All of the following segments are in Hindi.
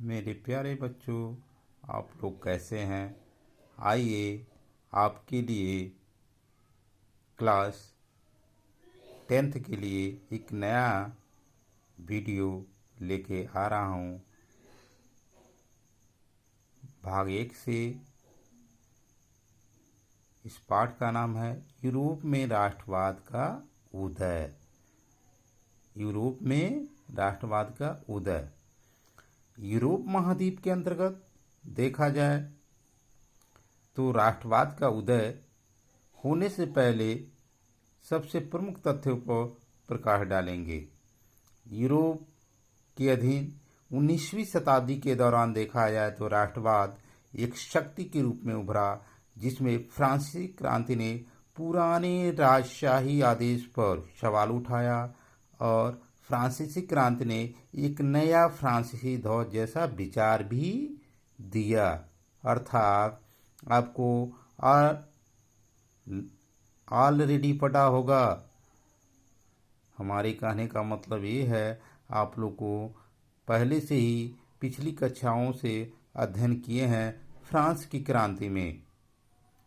मेरे प्यारे बच्चों, आप लोग कैसे हैं? आइए आपके लिए क्लास 10th के लिए एक नया वीडियो लेके आ रहा हूँ। भाग 1 से इस पाठ का नाम है यूरोप में राष्ट्रवाद का उदय। यूरोप में राष्ट्रवाद का उदय। यूरोप महाद्वीप के अंतर्गत देखा जाए तो राष्ट्रवाद का उदय होने से पहले सबसे प्रमुख तथ्यों पर प्रकाश डालेंगे। यूरोप के अधीन 19वीं शताब्दी के दौरान देखा जाए तो राष्ट्रवाद एक शक्ति के रूप में उभरा, जिसमें फ्रांसीसी क्रांति ने पुराने राजशाही आदेश पर सवाल उठाया और फ्रांसीसी क्रांति ने एक नया फ्रांसीसी ध्वज जैसा विचार भी दिया। अर्थात आपको ऑलरेडी पता होगा। हमारे कहने का मतलब ये है, आप लोग को पहले से ही पिछली कक्षाओं से अध्ययन किए हैं फ्रांस की क्रांति में,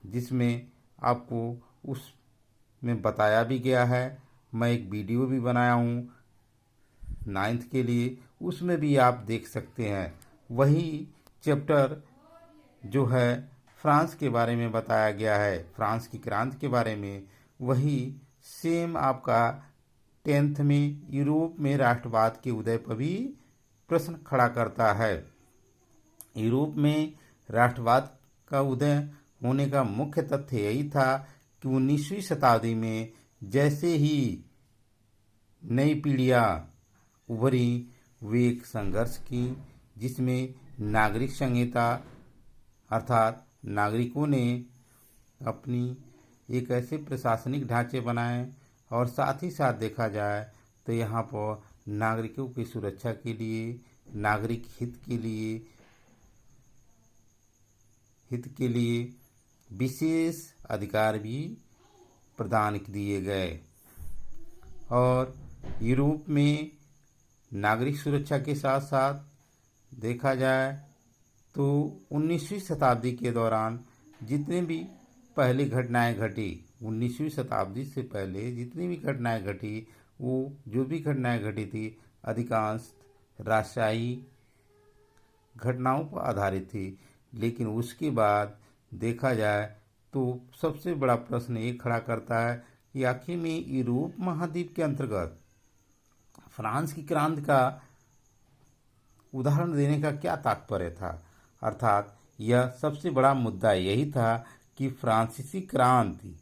जिसमें आपको उसमें बताया भी गया है। मैं एक वीडियो भी बनाया हूँ 9th के लिए, उसमें भी आप देख सकते हैं। वही चैप्टर जो है फ्रांस के बारे में बताया गया है, फ्रांस की क्रांति के बारे में, वही सेम आपका 10th में यूरोप में राष्ट्रवाद के उदय पर भी प्रश्न खड़ा करता है। यूरोप में राष्ट्रवाद का उदय होने का मुख्य तथ्य यही था कि 19वीं शताब्दी में जैसे ही नई पीढ़ियाँ उभरी, वे एक संघर्ष की, जिसमें नागरिक संहिता अर्थात नागरिकों ने अपनी एक ऐसे प्रशासनिक ढांचे बनाए और साथ ही साथ देखा जाए तो यहाँ पर नागरिकों की सुरक्षा के लिए, नागरिक हित के लिए विशेष अधिकार भी प्रदान दिए गए। और यूरोप में नागरिक सुरक्षा के साथ साथ देखा जाए तो 19वीं शताब्दी के दौरान जितने भी पहले घटनाएं घटी, 19वीं शताब्दी से पहले जितनी भी घटनाएं घटी, वो जो भी घटनाएं घटी थी अधिकांश राजशाही घटनाओं पर आधारित थी। लेकिन उसके बाद देखा जाए तो सबसे बड़ा प्रश्न ये खड़ा करता है कि आखिर में यूरोप महाद्वीप के अंतर्गत फ्रांस की क्रांति का उदाहरण देने का क्या तात्पर्य था। अर्थात यह सबसे बड़ा मुद्दा यही था कि फ्रांसीसी क्रांति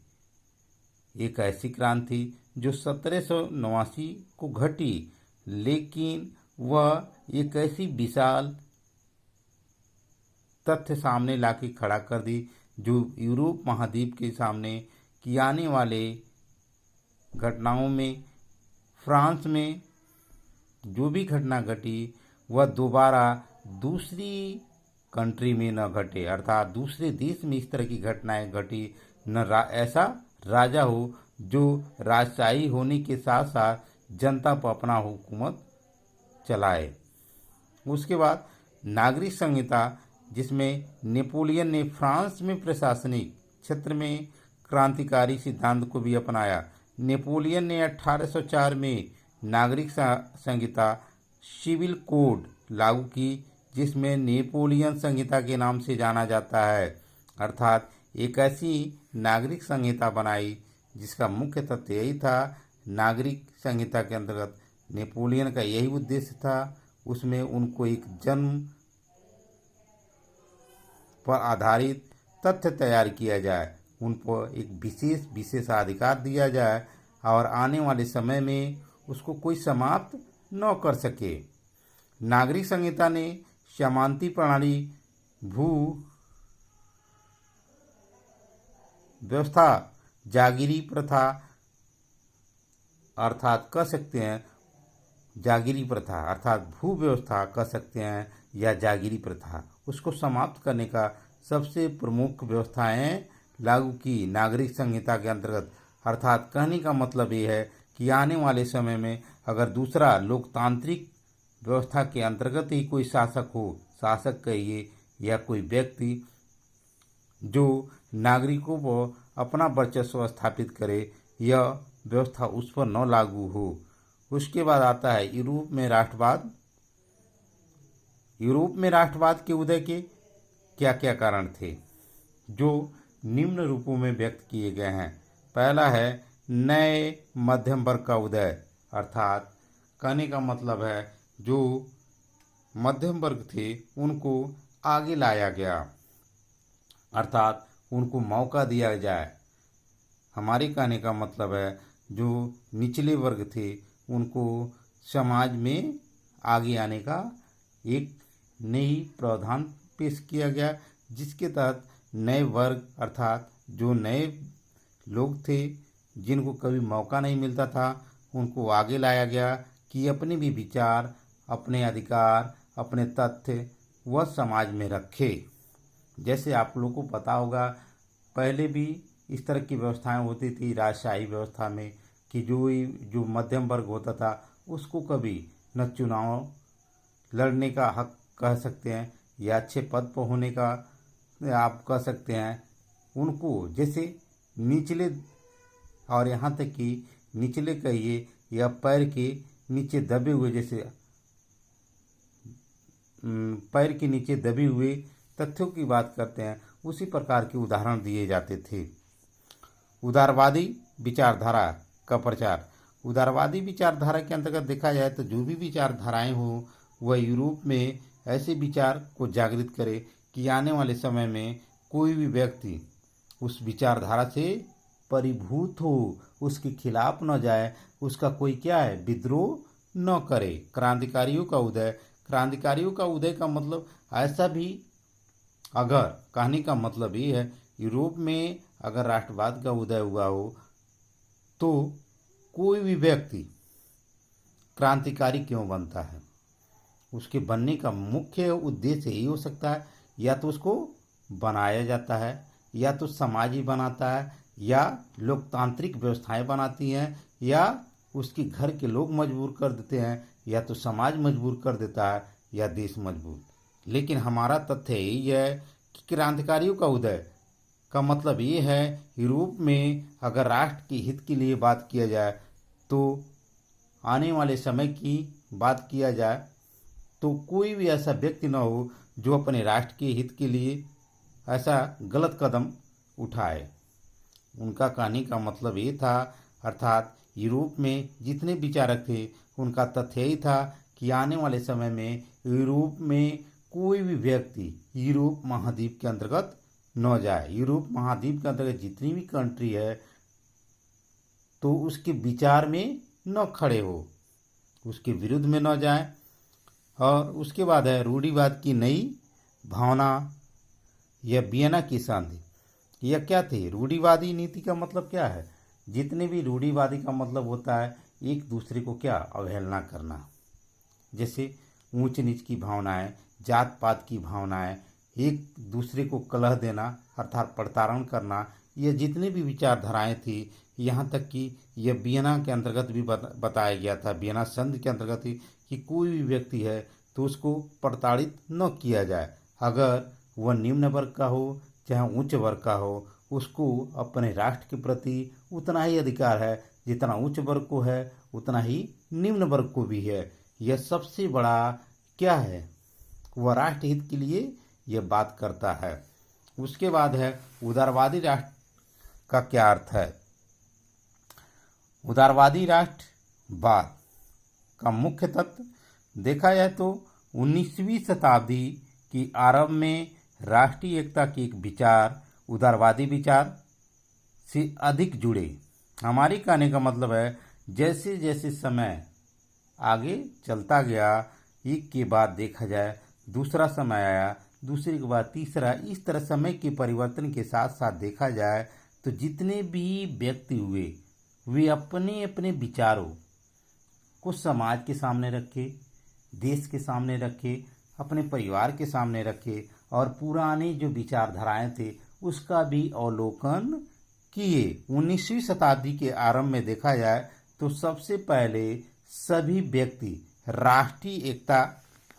एक ऐसी क्रांति जो 1789 को घटी, लेकिन वह एक ऐसी विशाल तथ्य सामने लाके खड़ा कर दी जो यूरोप महाद्वीप के सामने कि आने वाले घटनाओं में फ्रांस में जो भी घटना घटी वह दोबारा दूसरी कंट्री में न घटे, अर्थात दूसरे देश में इस तरह की घटनाएं घटी न। ऐसा राजा हो जो राजशाही होने के साथ साथ जनता पर अपना हुकूमत चलाए। उसके बाद नागरिक संहिता, जिसमें नेपोलियन ने फ्रांस में प्रशासनिक क्षेत्र में क्रांतिकारी सिद्धांत को भी अपनाया। नेपोलियन ने 1804 में नागरिक संहिता सिविल कोड लागू की, जिसमें नेपोलियन संहिता के नाम से जाना जाता है। अर्थात एक ऐसी नागरिक संहिता बनाई जिसका मुख्य तथ्य यही था। नागरिक संहिता के अंतर्गत नेपोलियन का यही उद्देश्य था, उसमें उनको एक जन्म पर आधारित तथ्य तैयार किया जाए, उन पर एक विशेषाधिकार दिया जाए और आने वाले समय में उसको कोई समाप्त न कर सके। नागरिक संहिता ने सामंती प्रणाली, भू व्यवस्था, जागीरी प्रथा अर्थात कह सकते हैं जागीरी प्रथा अर्थात भू व्यवस्था कह सकते हैं या जागीरी प्रथा, उसको समाप्त करने का सबसे प्रमुख व्यवस्थाएं लागू की नागरिक संहिता के अंतर्गत। अर्थात कहने का मतलब ये है कि आने वाले समय में अगर दूसरा लोकतांत्रिक व्यवस्था के अंतर्गत ही कोई शासक हो, शासक कहिए या कोई व्यक्ति जो नागरिकों पर अपना वर्चस्व स्थापित करे, यह व्यवस्था उस पर न लागू हो। उसके बाद आता है यूरोप में राष्ट्रवाद। यूरोप में राष्ट्रवाद के उदय के क्या क्या कारण थे, जो निम्न रूपों में व्यक्त किए गए हैं। पहला है नए मध्यम वर्ग का उदय, अर्थात कहने का मतलब है जो मध्यम वर्ग थे उनको आगे लाया गया, अर्थात उनको मौका दिया जाए। हमारे कहने का मतलब है जो निचले वर्ग थे उनको समाज में आगे आने का एक नई प्रावधान पेश किया गया, जिसके तहत नए वर्ग अर्थात जो नए लोग थे जिनको कभी मौका नहीं मिलता था उनको आगे लाया गया कि अपने भी विचार, अपने अधिकार, अपने तथ्य वह समाज में रखे। जैसे आप लोगों को पता होगा पहले भी इस तरह की व्यवस्थाएं होती थी राजशाही व्यवस्था में कि जो मध्यम वर्ग होता था उसको कभी न चुनाव लड़ने का हक कह सकते हैं या अच्छे पद पर होने का आप कह सकते हैं, उनको जैसे निचले और यहाँ तक कि निचले कहिए या पैर के नीचे दबे हुए, जैसे पैर के नीचे दबे हुए तथ्यों की बात करते हैं, उसी प्रकार के उदाहरण दिए जाते थे। उदारवादी विचारधारा का प्रचार। उदारवादी विचारधारा के अंतर्गत देखा जाए तो जो भी विचारधाराएं हो वह यूरोप में ऐसे विचार को जागृत करे कि आने वाले समय में कोई भी व्यक्ति उस विचारधारा से परिभूत हो, उसके खिलाफ न जाए, उसका कोई क्या है विद्रोह न करे। क्रांतिकारियों का उदय। क्रांतिकारियों का उदय का मतलब ऐसा भी, अगर कहने का मतलब ये है यूरोप में अगर राष्ट्रवाद का उदय हुआ हो तो कोई भी व्यक्ति क्रांतिकारी क्यों बनता है, उसके बनने का मुख्य उद्देश्य यही हो सकता है या तो उसको बनाया जाता है या तो समाज ही बनाता है या लोकतांत्रिक व्यवस्थाएं बनाती हैं या उसके घर के लोग मजबूर कर देते हैं या तो समाज मजबूर कर देता है या देश मजबूर। लेकिन हमारा तथ्य यही है कि क्रांतिकारियों का उदय का मतलब ये है यूरोप में अगर राष्ट्र के हित के लिए बात किया जाए तो आने वाले समय की बात किया जाए तो कोई भी ऐसा व्यक्ति न हो जो अपने राष्ट्र के हित के लिए ऐसा गलत कदम उठाए। उनका कहने का मतलब ये था, अर्थात यूरोप में जितने विचारक थे उनका तथ्य यही था कि आने वाले समय में यूरोप में कोई भी व्यक्ति यूरोप महाद्वीप के अंतर्गत न जाए। यूरोप महाद्वीप के अंतर्गत जितनी भी कंट्री है तो उसके विचार में न खड़े हो, उसके विरुद्ध में न जाए। और उसके बाद है रूढ़िवाद की नई भावना या वियना की संधि। यह क्या थी? रूढ़िवादी नीति का मतलब क्या है? जितने भी रूढ़िवादी का मतलब होता है एक दूसरे को क्या अवहेलना करना, जैसे ऊंच नीच की भावनाएं, जात पात की भावनाएं, एक दूसरे को कलह देना अर्थात प्रताड़न करना, ये जितने भी विचारधाराएं थी, यहाँ तक कि यह वियना के अंतर्गत भी बताया गया था, वियना संधि के अंतर्गत ही, कि कोई भी व्यक्ति है तो उसको प्रताड़ित न किया जाए। अगर वह निम्न वर्ग का हो चाहे उच्च वर्ग का हो, उसको अपने राष्ट्र के प्रति उतना ही अधिकार है जितना उच्च वर्ग को है उतना ही निम्न वर्ग को भी है। यह सबसे बड़ा क्या है, वह राष्ट्र हित के लिए यह बात करता है। उसके बाद है उदारवादी राष्ट्र का क्या अर्थ है। उदारवादी राष्ट्रवाद का मुख्य तत्व देखा जाए तो 19वीं शताब्दी की आरंभ में राष्ट्रीय एकता के एक विचार उदारवादी विचार से अधिक जुड़े। हमारे कहने का मतलब है जैसे जैसे समय आगे चलता गया, एक के बाद देखा जाए दूसरा समय आया, दूसरे के बाद तीसरा, इस तरह समय के परिवर्तन के साथ साथ देखा जाए तो जितने भी व्यक्ति हुए वे अपने अपने विचारों को समाज के सामने रखे, देश के सामने रखे, अपने परिवार के सामने रखे और पुराने जो विचारधाराएं थे उसका भी अवलोकन किए। 19वीं शताब्दी के आरंभ में देखा जाए तो सबसे पहले सभी व्यक्ति राष्ट्रीय एकता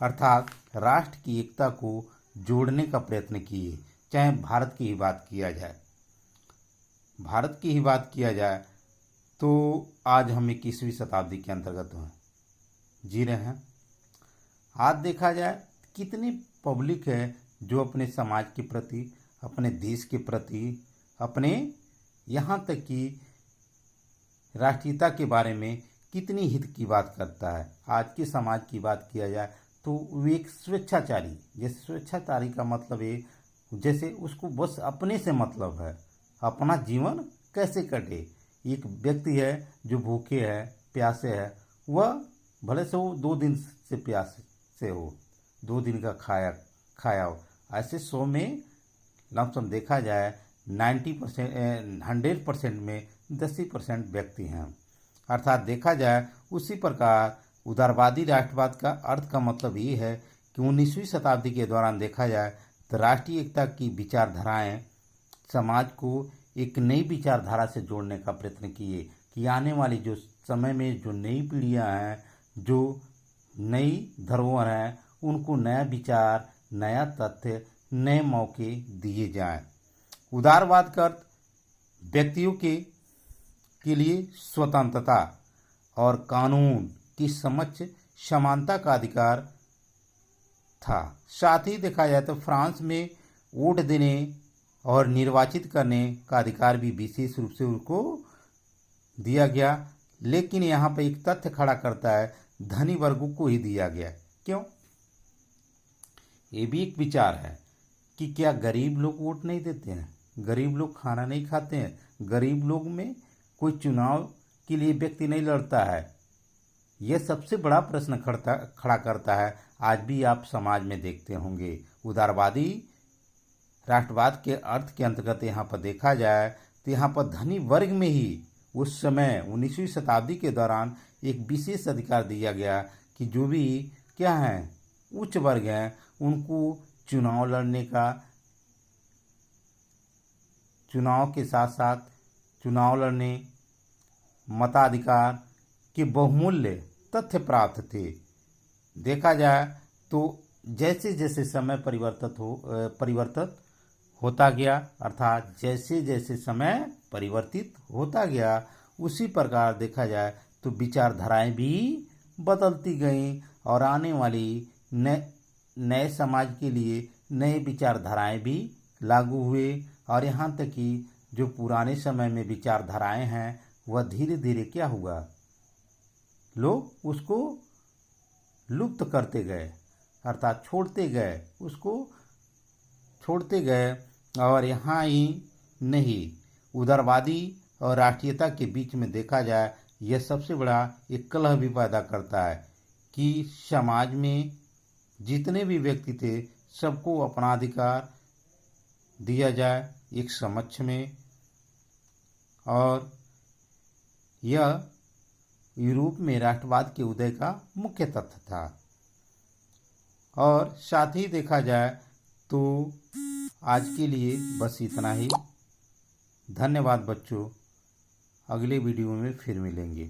अर्थात राष्ट्र की एकता को जोड़ने का प्रयत्न किए। चाहे भारत की ही बात किया जाए, तो आज हम 21वीं शताब्दी के अंतर्गत जी रहे हैं। आज देखा जाए कितनी पब्लिक है जो अपने समाज के प्रति, अपने देश के प्रति, अपने यहाँ तक कि राष्ट्रीयता के बारे में कितनी हित की बात करता है। आज के समाज की बात किया जाए तो वो एक स्वेच्छाचारी, जैसे स्वेच्छाचारी का मतलब है जैसे उसको बस अपने से मतलब है, अपना जीवन कैसे कटे। एक व्यक्ति है जो भूखे है, प्यासे है, वह भले से वो 2 दिन से प्यासे से हो, 2 दिन का खाया हो, ऐसे 100 में लमसम देखा जाए 90%, 100% में 10% व्यक्ति हैं। अर्थात देखा जाए उसी प्रकार उदारवादी राष्ट्रवाद का अर्थ का मतलब ये है कि 19वीं शताब्दी के दौरान देखा जाए तो राष्ट्रीय एकता की विचारधाराएं समाज को एक नई विचारधारा से जोड़ने का प्रयत्न किए कि आने वाली जो समय में जो नई पीढ़ियां हैं, जो नई धरोहर हैं, उनको नया विचार, नया तथ्य, नए मौके दिए जाएं। उदारवाद का अर्थ व्यक्तियों के लिए स्वतंत्रता और कानून की समक्ष समानता का अधिकार था। साथ ही देखा जाए तो फ्रांस में वोट देने और निर्वाचित करने का अधिकार भी विशेष रूप से उनको दिया गया। लेकिन यहाँ पर एक तथ्य खड़ा करता है, धनी वर्गों को ही दिया गया। क्यों? ये भी एक विचार है कि क्या गरीब लोग वोट नहीं देते हैं? गरीब लोग खाना नहीं खाते हैं? गरीब लोग में कोई चुनाव के लिए व्यक्ति नहीं लड़ता है? यह सबसे बड़ा प्रश्न खड़ा करता है। आज भी आप समाज में देखते होंगे। उदारवादी राष्ट्रवाद के अर्थ के अंतर्गत यहाँ पर देखा जाए तो यहाँ पर धनी वर्ग में ही उस समय 19वीं शताब्दी के दौरान एक विशेष अधिकार दिया गया कि जो भी क्या हैं, उच्च वर्ग हैं, उनको चुनाव लड़ने का, चुनाव के साथ साथ चुनाव लड़ने, मताधिकार के बहुमूल्य तथ्य प्राप्त थे। देखा जाए तो जैसे जैसे समय परिवर्तित होता गया, अर्थात जैसे जैसे समय परिवर्तित होता गया, उसी प्रकार देखा जाए तो विचारधाराएं भी बदलती गईं और आने वाली नए समाज के लिए नए विचारधाराएं भी लागू हुए। और यहाँ तक कि जो पुराने समय में विचारधाराएं हैं वह धीरे धीरे क्या हुआ, लोग उसको लुप्त करते गए, अर्थात उसको छोड़ते गए। और यहाँ ही नहीं, उदारवादी और राष्ट्रीयता के बीच में देखा जाए यह सबसे बड़ा एक कलह भी पैदा करता है कि समाज में जितने भी व्यक्ति थे सबको अपना अधिकार दिया जाए एक समक्ष में। और यह यूरोप में राष्ट्रवाद के उदय का मुख्य तथ्य था। और साथ ही देखा जाए तो आज के लिए बस इतना ही। धन्यवाद बच्चों, अगले वीडियो में फिर मिलेंगे।